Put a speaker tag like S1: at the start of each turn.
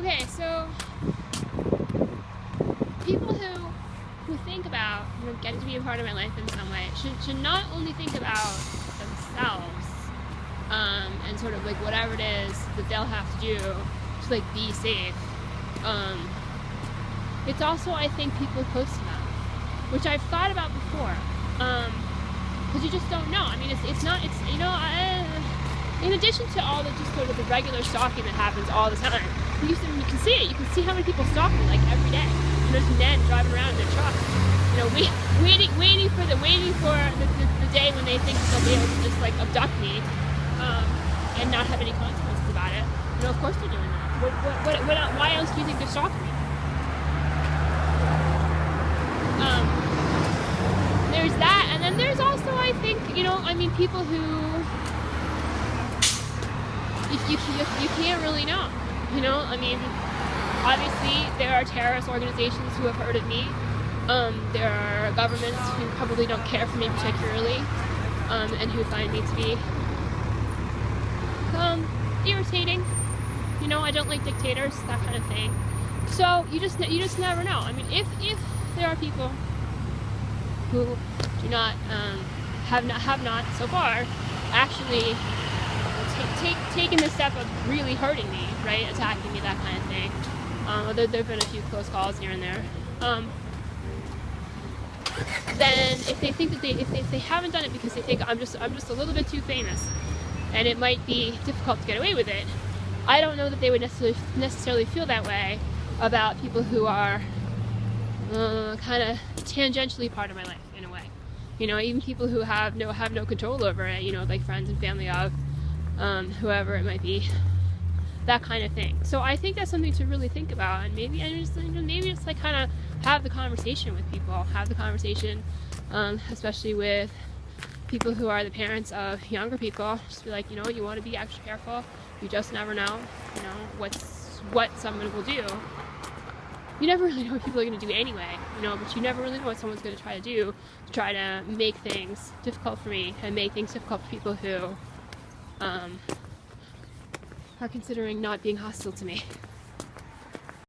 S1: Okay, so people who think about getting to be a part of my life in some way should not only think about themselves and sort of like whatever it is that they'll have to do to like be safe. It's also, I think, people close to them, which I've thought about before, because you just don't know. I mean, it's not, you know, in addition to all the just sort of the regular stalking that happens all the time, you can see it. You can see how many people stalk me, like, every day. And there's men driving around in their trucks, you know, waiting for the day when they think they'll be able to just like abduct me, and not have any consequences about it. You know, of course they're doing that. Why else do you think they're stalking me? There's that, and then there's also, I think, you know, I mean, people who you can't really know. You know, I mean, obviously there are terrorist organizations who have heard of me. There are governments who probably don't care for me particularly, and who find me to be irritating. You know, I don't like dictators, that kind of thing. So you just never know. I mean, if there are people who do not have not so far actually taken the step of really hurting me, right, attacking me, that kind of thing. Although there've been a few close calls here and there. Then if they think that if they haven't done it because they think I'm just a little bit too famous, and it might be difficult to get away with it, I don't know that they would necessarily feel that way about people who are kind of tangentially part of my life in a way. You know, even people who have no control over it. You know, like friends and family of whoever it might be, that kind of thing. So I think that's something to really think about, and maybe just like kind of have the conversation with people, have the conversation, especially with people who are the parents of younger people. Just be like, you know, you want to be extra careful. You just never know, you know, what someone will do. You never really know what people are going to do anyway, you know, but you never really know what someone's going to try to do to try to make things difficult for me and make things difficult for people who are considering not being hostile to me.